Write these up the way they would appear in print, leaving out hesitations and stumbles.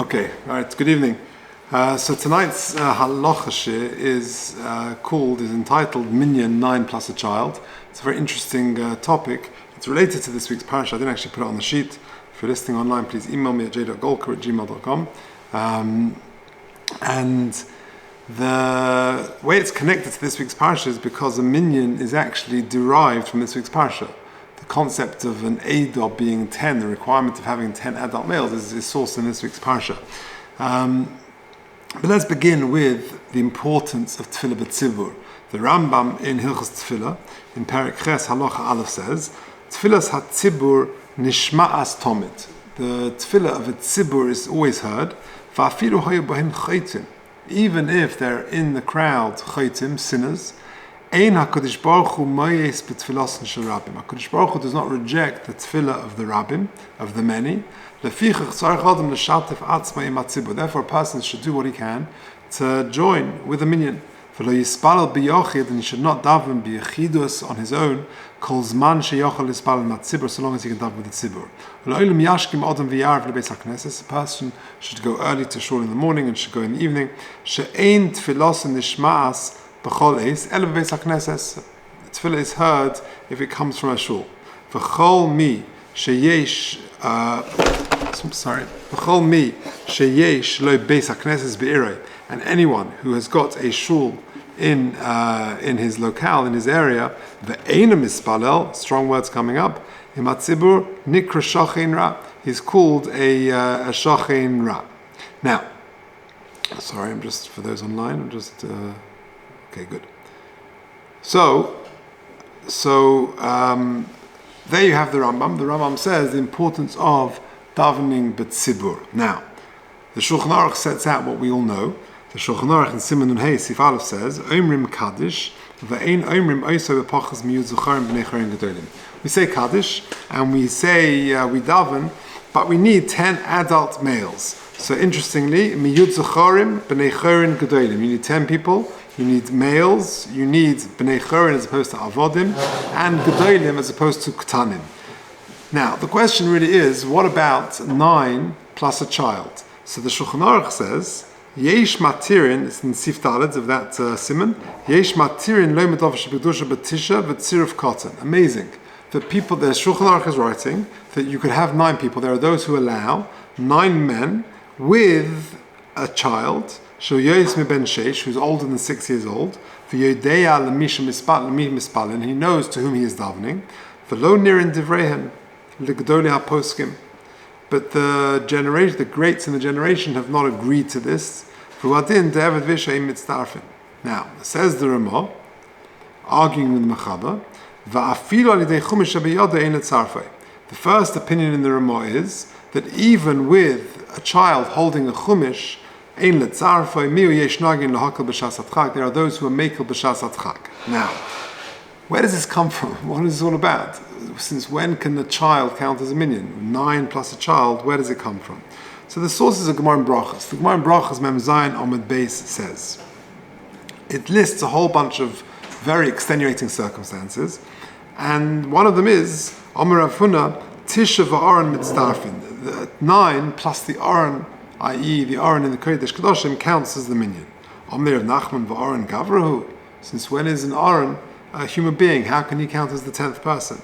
Okay, all right, good evening. So tonight's halacha shir is entitled Minyan 9 plus a child. It's a very interesting topic. It's related to this week's Parsha. I didn't actually put it on the sheet. If you're listening online, please email me at j.golker@gmail.com. And the way it's connected to this week's Parsha is because a minyan is actually derived from this week's Parsha. The concept of an Eidah being 10, the requirement of having 10 adult males is sourced in this week's Parsha. But let's begin with the importance of Tefillah b'tzibur. The Rambam in Hilchos Tefillah, in Perek Ches Halacha Aleph says, Tefillas hatzibur nishma'as tomit. The Tefillah of a tzibur is always heard, va'afilu hayu bohen chaytim. Even if they're in the crowd, chaytim, sinners, Ein HaKadosh Baruch Hu moyes b'tfilasan shel rabbim. HaKadosh Baruch Hu does not reject the tefillah of the rabbim, of the many. Lefichach tzarich adam l'shatef atzma im hatzibur. Therefore, a person should do what he can to join with a minyan. V'lo yispalel b'yochid, and he should not daven b'yechidus on his own. Kol zman sheyochel yispalel matzibur, so long as he can daven with the tzibur. V'lo ilim yashkim adam v'yarav lebeis hakneses. A person should go early to shul in the morning and should go in the evening. She'ein tfilasan nishma'as. Tefillah is heard if it comes from a shul. V'chol mi sheyesh lo beis hakneses be'irei, and anyone who has got a shul in his locale, in his area, ve'eina mispalel, strong words coming up, imatzibur nikra shachein ra, he's called a shachein ra. Now, sorry, I'm just, for those online, okay, good. So there you have the Rambam. The Rambam says the importance of davening b'tzibur. Now, the Shulchan Aruch sets out what we all know. The Shulchan Aruch in Siman Nun Hey Sif Aleph says, Omrim Kaddish, v'ein Omrim Oso b'pachas miyud zucharim b'nei chorin gedolim. We say Kaddish, and we say, we daven, but we need 10 adult males. So interestingly, miyud zucharim b'nei chorin gedolim. You need 10 people. You need males, you need B'nei Chorin as opposed to Avodim, and Gedolim as opposed to Ketanim. Now, the question really is, what about 9 plus a child? So the Shulchan Aruch says, Yesh matirin, it's in Sif Daled of that siman, Yesh matirin lo medov shebedusha b'tisha v'tziruf kotan. Amazing. That people, the Shulchan Aruch is writing, that you could have 9 people. There are those who allow 9 men with a child, who's older than 6 years old, and he knows to whom he is davening. But the greats in the generation have not agreed to this. Now, says the Ramah, arguing with the Mechaber, the first opinion in the Ramah is that even with a child holding a chumash, there are those who are mekel b'shas adchak. Now, where does this come from? What is this all about? Since when can a child count as a minyan? 9 plus a child, where does it come from? So the sources of Gemara and Brachas. The Gemara and Brachas, Mem Zayin Amud Beis says, it lists a whole bunch of very extenuating circumstances, and one of them is, Amar Rav Huna, Tisha v'Aron mitzdarfin. 9 plus the Aron, i.e. the Aron in the Kodesh Kedoshim, counts as the minyan. Omnir of Nachman v'Aron Gavrahu. Since when is an Aron a human being? How can he count as the 10th person?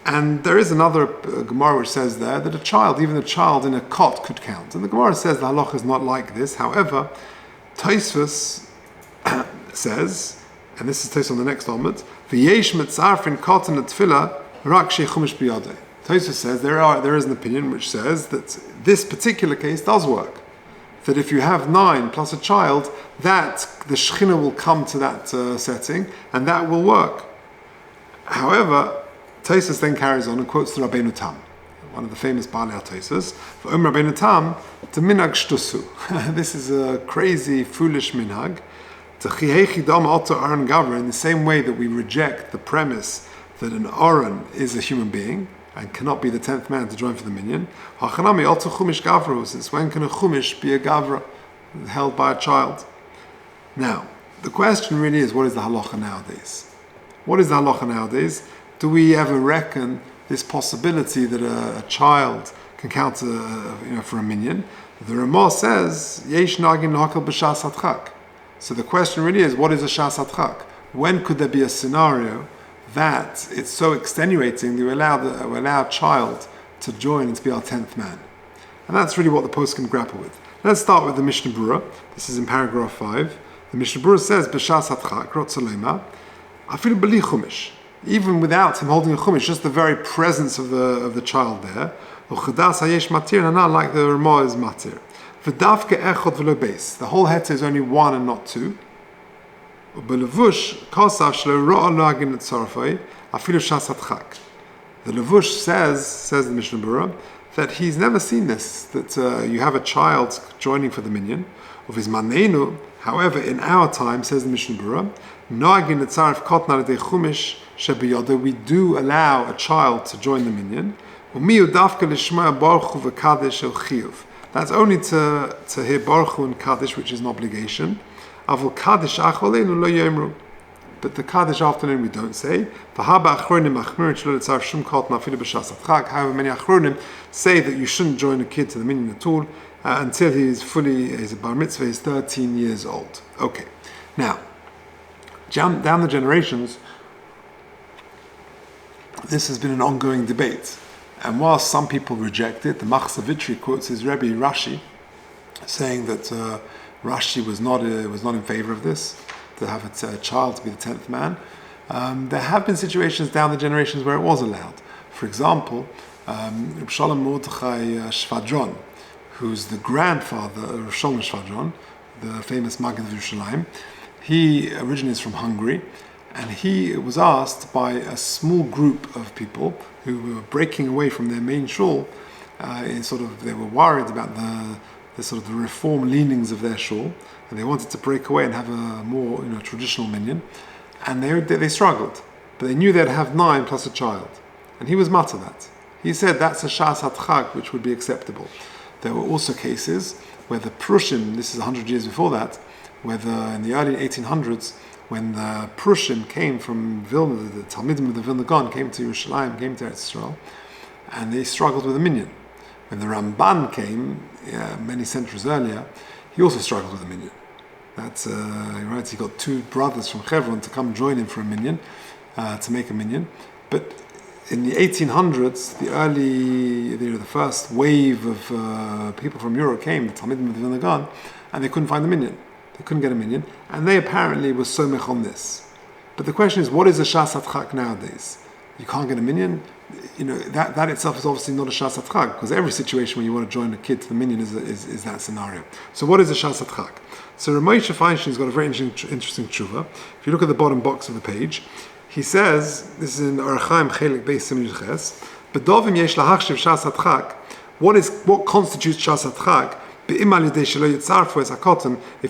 And there is another Gemara which says there that a child, even a child in a cot, could count. And the Gemara says the halacha is not like this. However, Tosfos says, and this is Tosfos on the next Amud, v'yesh mitzarfin kotan l'tfilah rak shei chumash b'yadeh. Tosfos says there is an opinion which says that this particular case does work. That if you have 9 plus a child, that the Shekhinah will come to that setting, and that will work. However, Tosfos then carries on and quotes the Rabbeinu Tam, one of the famous Baalei Tosfos. For Rabbeinu Tam, the minhag shtusu. This is a crazy, foolish minhag. In the same way that we reject the premise that an Aron is a human being and cannot be the 10th man to join for the minyan. Since when can a chumash be a gavra held by a child? Now, the question really is, what is the halacha nowadays? What is the halacha nowadays? Do we ever reckon this possibility that a child can count for a minyan. The Ramah says yesh nagin lahakel b'shas hadchak. So the question really is, what is a shas hadchak? When could there be a scenario that it's so extenuating that we allow a child to join and to be our 10th man? And that's really what the post can grapple with. Let's start with the Mishnah Berurah. This is in paragraph 5. The Mishnah Berurah says, b'shas hadchak, rotzalema, afilu b'li chumash. Even without him holding a chumash, just the very presence of the child there, u'chadas hayesh matir, and not like the Ramah is matir. V'davke echod v'lo beis. The whole heter is only one and not two. U'belevush kosav shelo ro'a lo agin etzarafai, afilu shas hadchak. The Levush says the Mishnah Berurah, that he's never seen this, that you have a child joining for the minyan of his manenu. However, in our time, says the Mishnah Berurah, noagin etzaraf kotna l'dei chumash shebiyoda, we do allow a child to join the minyan. U'miyu dafka l'shma baruch hu v'kadesh el chiyuv. That's only to hear baruch hu and kaddish, which is an obligation. Avol kaddish achaleinu lo yomru. But the Kaddish afternoon we don't say. However, many Achronim say that you shouldn't join a kid to the minyan at all until he's a bar mitzvah, he's 13 years old. Okay. Now, down the generations, this has been an ongoing debate. And whilst some people reject it, the Machzor Vitri quotes his Rabbi Rashi, saying that Rashi was not in favor of this, to have a child to be the 10th man. There have been situations down the generations where it was allowed. For example, Reb Shalom Mordechai Shvadron, who's the grandfather of Reb Shalom Shvadron, the famous Maggid of Yerushalayim. He originally is from Hungary, and he was asked by a small group of people who were breaking away from their main shul. They were worried about the reform leanings of their shul, and they wanted to break away and have a more traditional minyan, and they struggled, but they knew they'd have 9 plus a child, and he was matter that. He said that's a shas hadchak which would be acceptable. There were also cases where the Prussian, this is 100 years before that, in the early 1800s, when the Prussian came from Vilna, the Talmidim of the Vilna Gaon came to Yerushalayim, came to Eretz Yisrael, and they struggled with a minyan. When the Ramban came, many centuries earlier, he also struggled with a minyan. That's right. He got 2 brothers from Hebron to come join him for a minyan, to make a minyan. But in the 1800s, the first wave of people from Europe came, the Talmidim of the Vilna Gaon, and they couldn't find a minyan. They couldn't get a minyan, and they apparently were somech on this. But the question is, what is a shas hadchak nowadays? You can't get a minyan. That itself is obviously not a shas hadchak, because every situation when you want to join a kid to the minyan is that scenario. So what is a shas hadchak? So Ramosha Feinstein's got a very interesting tshuva. If you look at the bottom box of the page, he says, this is in Arachaim Chelik Beis Siman Yudches, B'dovim yesh lahachshiv shas hadchak. What constitutes shas hadchak? If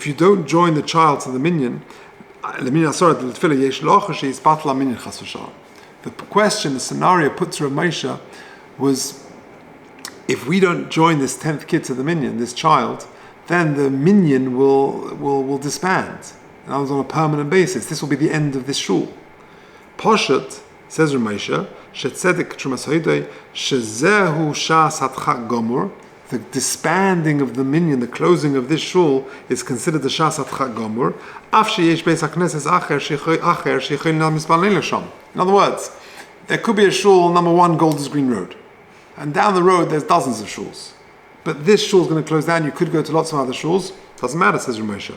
you don't join the child to the minyan, the question, the scenario put to Rav Moshe was, if we don't join this 10th kid to the minyan, this child, then the minyan will disband. And that was on a permanent basis. This will be the end of this shul. Poshet, says Rav Moshe, shetzedek trumas hoidei, shezehu shas hadchak gomur. The disbanding of the minyan, the closing of this shul, is considered the shas hadchak gomur. Af sheyesh beis hakneses acher sheichol na mispalin lesham. In other words, there could be a shul, number 1, Golders Green Road. And down the road, there's dozens of shuls. But this shul is going to close down. You could go to lots of other shuls. Doesn't matter, says Rav Moshe.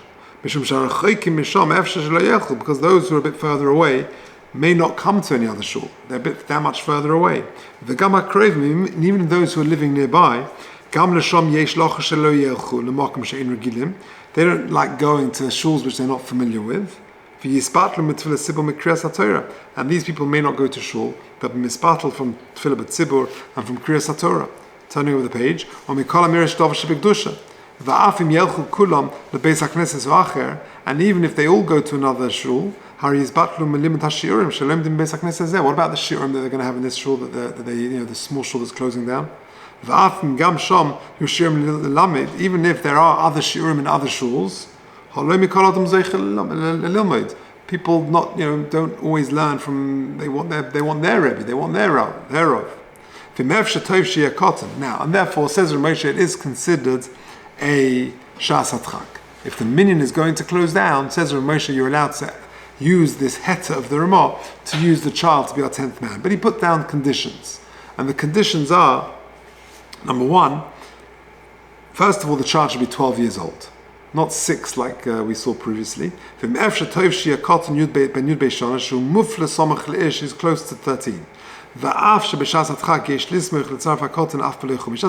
Because those who are a bit further away may not come to any other shul. They're that much further away. Even those who are living nearby, they don't like going to shuls which they're not familiar with. And these people may not go to shul, but be mispatel from tefillah b'tzibur and from kriyas haTorah. Turning over the page, and even if they all go to another shul, what about the shiurim that they're going to have in this shul, the small shul that's closing down? Even if there are other shiurim in other shuls, people don't always learn from. They want their Rebbe, they want their Rav. Now, and therefore, says Rav Moshe, it is considered a shas hatchak. If the minyan is going to close down, says Rav Moshe, you're allowed to use this heta of the Ramah to use the child to be our 10th man. But he put down conditions. And the conditions are, number one, first of all, the child should be 12 years old, not 6 like we saw previously. Is close to 13. He doesn't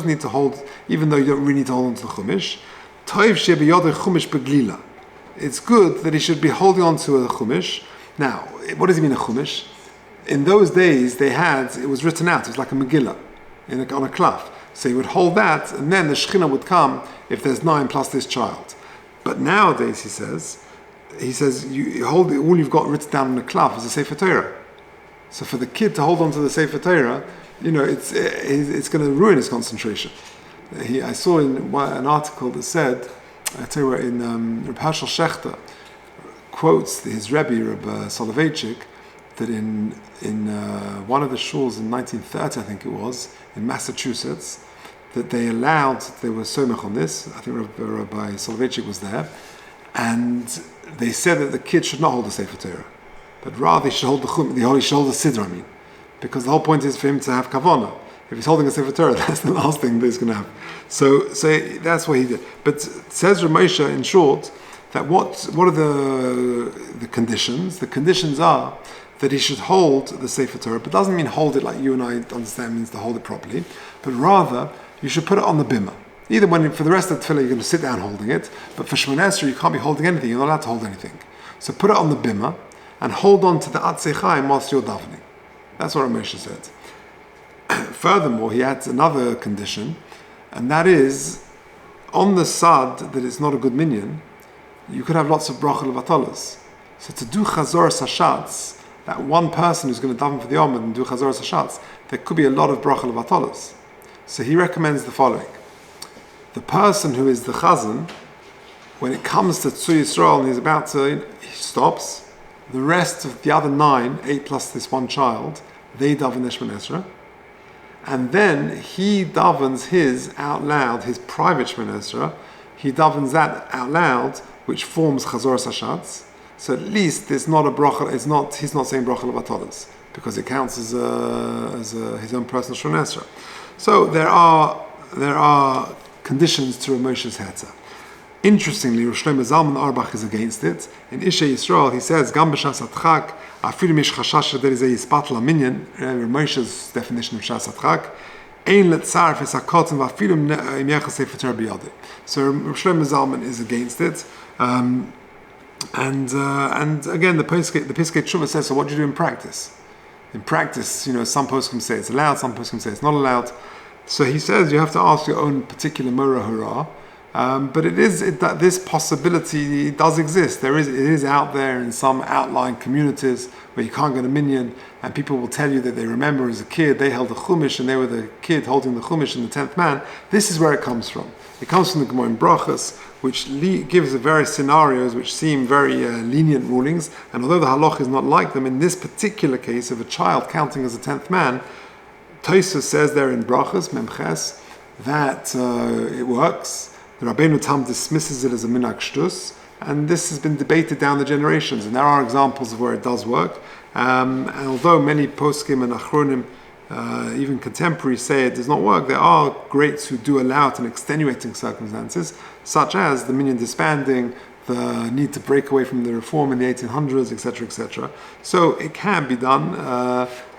need to hold, even though you don't really need to hold on to the chumash. It's good that he should be holding on to a chumash. Now, what does he mean a chumash? In those days, it was written out. It was like a Megillah on a cloth. So he would hold that, and then the Shekhinah would come if there's 9 plus this child. But nowadays, he says, you hold all you've got written down in a cloth is a Sefer Torah. So for the kid to hold on to the Sefer Torah, it's going to ruin his concentration. I saw in an article that said, I tell you what, in Rabbi Shelach quotes his Rabbi, Rabbi Soloveitchik, that in one of the shuls in 1930, I think it was, in Massachusetts, that they were somech on this. I think Rabbi Soloveitchik was there, and they said that the kid should not hold the Sefer Torah, but rather he should hold the Siddur, because the whole point is for him to have kavanah. If he's holding a Sefer Torah, that's the last thing that he's going to have. So that's what he did. But says Rav Moshe, in short, that what are the conditions? The conditions are that he should hold the Sefer Torah, but doesn't mean hold it like you and I understand means to hold it properly, but rather you should put it on the bimah. Either for the rest of the tefillah you're going to sit down holding it, but for Shemona Esrei you can't be holding anything, you're not allowed to hold anything. So put it on the bimah and hold on to the Atzei Chaim whilst you're davening. That's what Rav Moshe said. Furthermore, he adds another condition, and that is, on the sad that it's not a good minyan, you could have lots of bracha levatalas. So to do chazor sashatz, that one person who's going to daven for the Yom and do chazor sashatz, there could be a lot of bracha levatalas. So he recommends the following. The person who is the chazan, when it comes to Tzur Yisrael and he's about to, he stops. The rest of the other 9, 8 plus this one child, they daven Shemona Esrei. And then he davens his out loud, his private Shemona Esrei. He davens that out loud, which forms Chazor Sashatz. So at least there's not a bracha. He's not saying bracha levatalas because it counts as his own personal Shemona Esrei. So there are conditions to Rav Moshe's heta. Interestingly, Rosh Shlomo Zalman Auerbach is against it. In Ishay Yisrael, he says, "Gam b'shas hatchak, afilu mish chashash sheder zeh yispat laminyan." Rav Moshe's definition of shas hatchak, "Ein letzarf es hakoten v'afilu im yechas sefer Torah biyadeh." So Rosh Shlomo Zalman is against it, and again, the Piskei Teshuvah says, "So what do you do in practice?" In practice, some poskim say it's allowed, some poskim say it's not allowed. So he says you have to ask your own particular Mora Hurrah. But this possibility does exist. It is out there in some outlying communities where you can't get a minyan, and people will tell you that they remember as a kid they held the chumash and they were the kid holding the chumash in the 10th man. This is where it comes from. It comes from the Gemara in Brachas, which gives various scenarios which seem very lenient rulings. And although the halach is not like them, in this particular case of a child counting as a 10th man, Tosfos says there in Brachas Memches that it works. The Rabbeinu Tam dismisses it as a minhag shtus, and this has been debated down the generations, and there are examples of where it does work. And although many poskim and achronim, even contemporaries, say it does not work, there are greats who do allow it in extenuating circumstances, such as the minyan disbanding, the need to break away from the reform in the 1800s, etc., etc. So it can be done,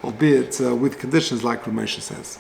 albeit with conditions like Rav Moshe says.